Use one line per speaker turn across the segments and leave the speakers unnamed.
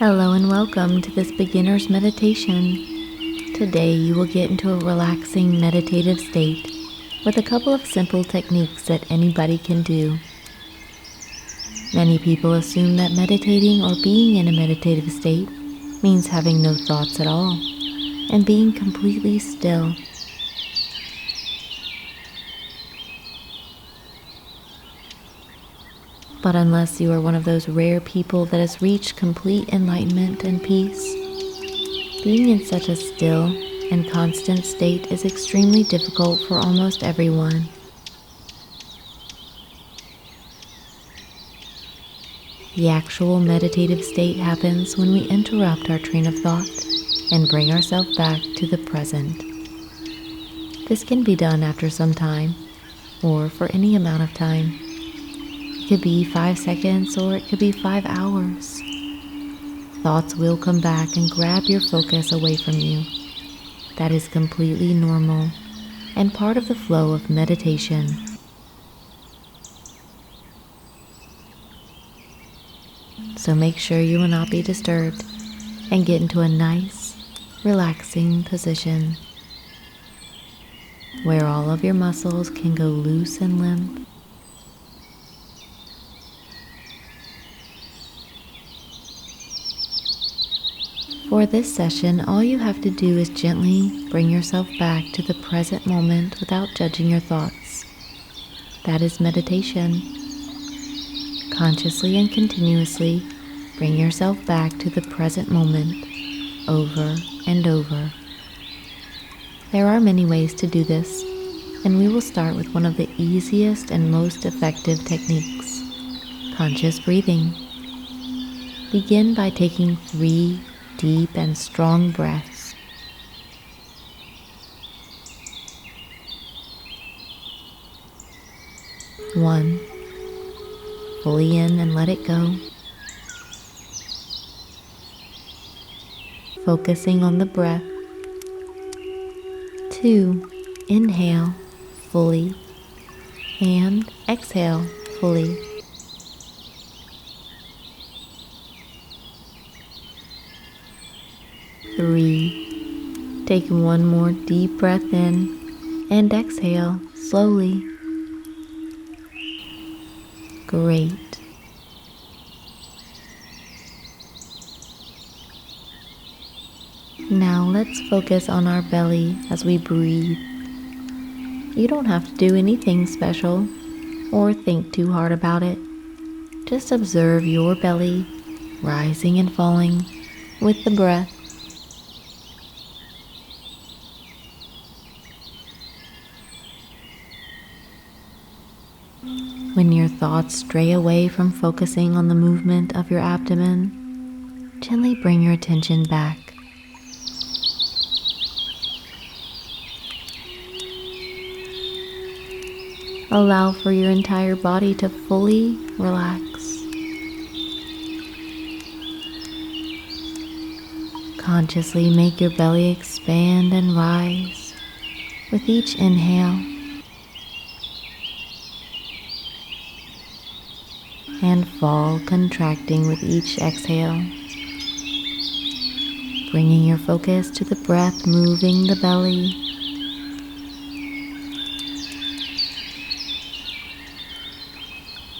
Hello and welcome to this beginner's meditation. Today you will get into a relaxing meditative state with a couple of simple techniques that anybody can do. Many people assume that meditating or being in a meditative state means having no thoughts at all and being completely still. But unless you are one of those rare people that has reached complete enlightenment and peace, being in such a still and constant state is extremely difficult for almost everyone. The actual meditative state happens when we interrupt our train of thought and bring ourselves back to the present. This can be done after some time, or for any amount of time. It could be 5 seconds or it could be 5 hours. Thoughts will come back and grab your focus away from you. That is completely normal and part of the flow of meditation. So make sure you will not be disturbed and get into a nice, relaxing position where all of your muscles can go loose and limp. For this session, all you have to do is gently bring yourself back to the present moment without judging your thoughts. That is meditation. Consciously and continuously bring yourself back to the present moment over and over. There are many ways to do this, and we will start with one of the easiest and most effective techniques, conscious breathing. Begin by taking 3 deep and strong breaths. One, fully in and let it go. Focusing on the breath. 2, inhale fully and exhale fully. 3, take one more deep breath in and exhale slowly. Great. Now let's focus on our belly as we breathe. You don't have to do anything special or think too hard about it. Just observe your belly rising and falling with the breath. When your thoughts stray away from focusing on the movement of your abdomen, gently bring your attention back. Allow for your entire body to fully relax. Consciously make your belly expand and rise with each inhale and fall contracting with each exhale, bringing your focus to the breath moving the belly.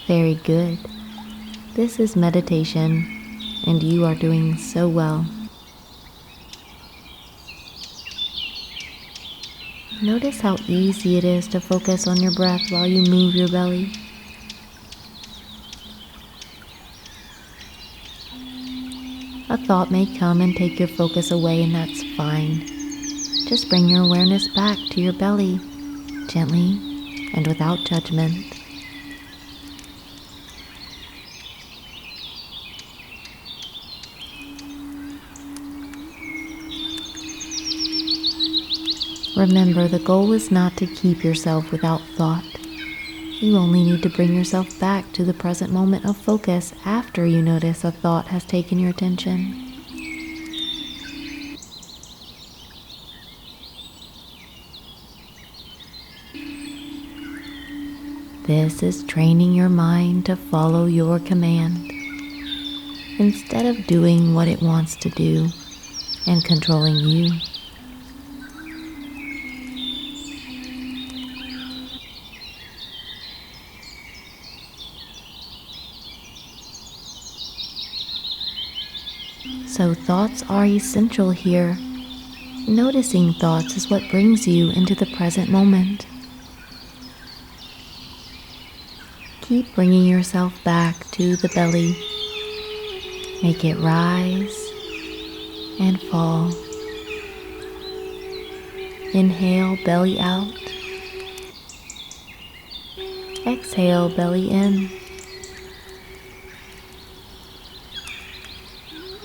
Very good. This is meditation, and you are doing so well. Notice how easy it is to focus on your breath while you move your belly. A thought may come and take your focus away, and that's fine. Just bring your awareness back to your belly, gently and without judgment. Remember, the goal is not to keep yourself without thought. You only need to bring yourself back to the present moment of focus after you notice a thought has taken your attention. This is training your mind to follow your command. instead of doing what it wants to do and controlling you. So thoughts are essential here. Noticing thoughts is what brings you into the present moment. Keep bringing yourself back to the belly. Make it rise and fall. Inhale, belly out. Exhale, belly in.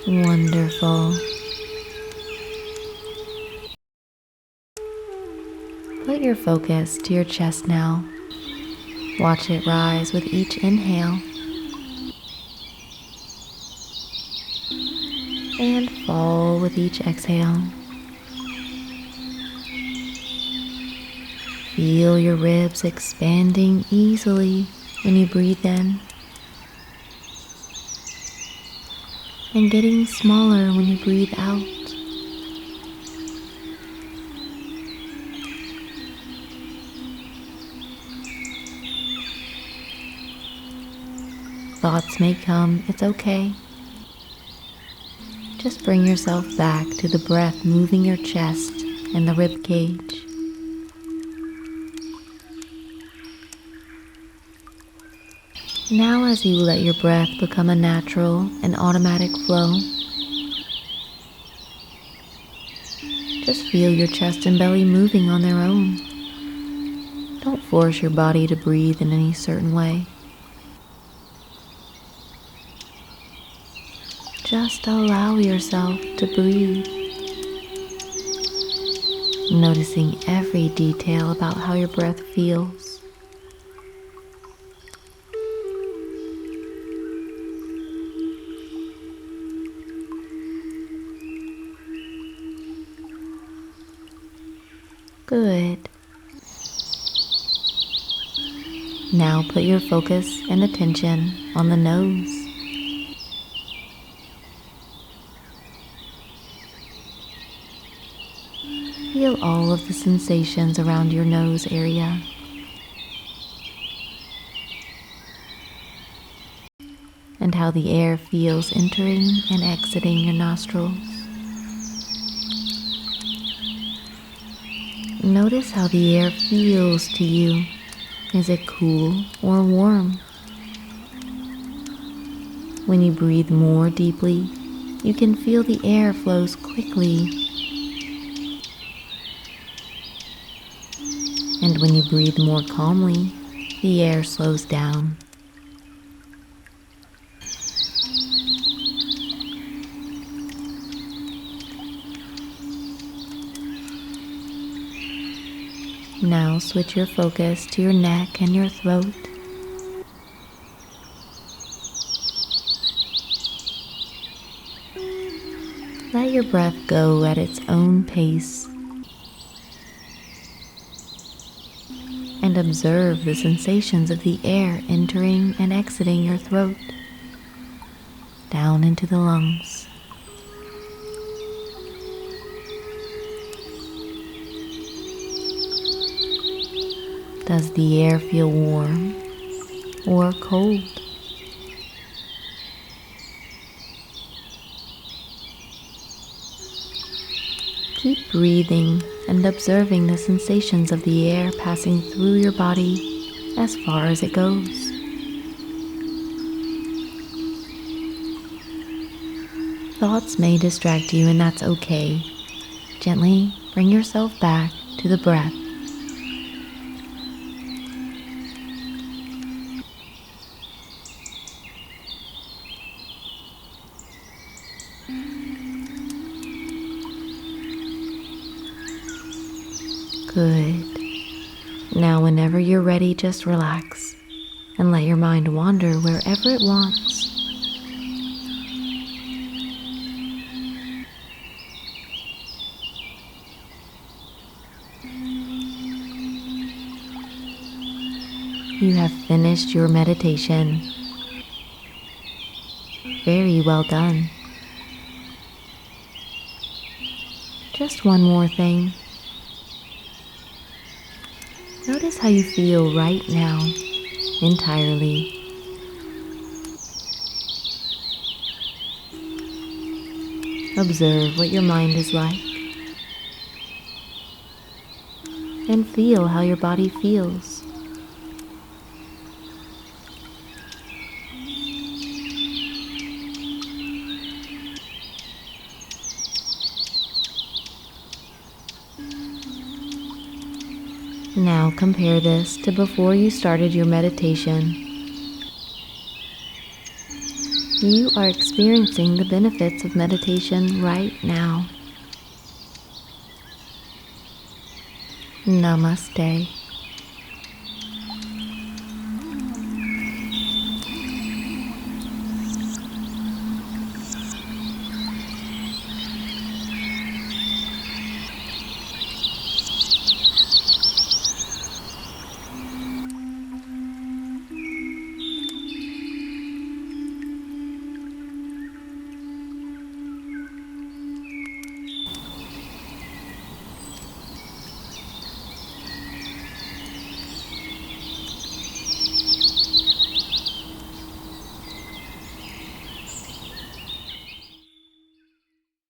Wonderful. Put your focus to your chest now. Watch it rise with each inhale and fall with each exhale. Feel your ribs expanding easily when you breathe in and getting smaller when you breathe out. Thoughts may come, it's okay. Just bring yourself back to the breath moving your chest and the rib cage. Now as you let your breath become a natural and automatic flow, just feel your chest and belly moving on their own. Don't force your body to breathe in any certain way. Just allow yourself to breathe, noticing every detail about how your breath feels. Good. Now put your focus and attention on the nose. Feel all of the sensations around your nose area. And how the air feels entering and exiting your nostrils. Notice how the air feels to you. Is it cool or warm? When you breathe more deeply, you can feel the air flows quickly. And when you breathe more calmly, the air slows down. Now switch your focus to your neck and your throat. Let your breath go at its own pace and observe the sensations of the air entering and exiting your throat, down into the lungs. Does the air feel warm or cold? Keep breathing and observing the sensations of the air passing through your body as far as it goes. Thoughts may distract you, and that's okay. Gently bring yourself back to the breath. Good. Now whenever you're ready, just relax and let your mind wander wherever it wants. You have finished your meditation. Very well done. Just one more thing. Notice how you feel right now, entirely. Observe what your mind is like, and feel how your body feels. Now compare this to before you started your meditation. You are experiencing the benefits of meditation right now. Namaste.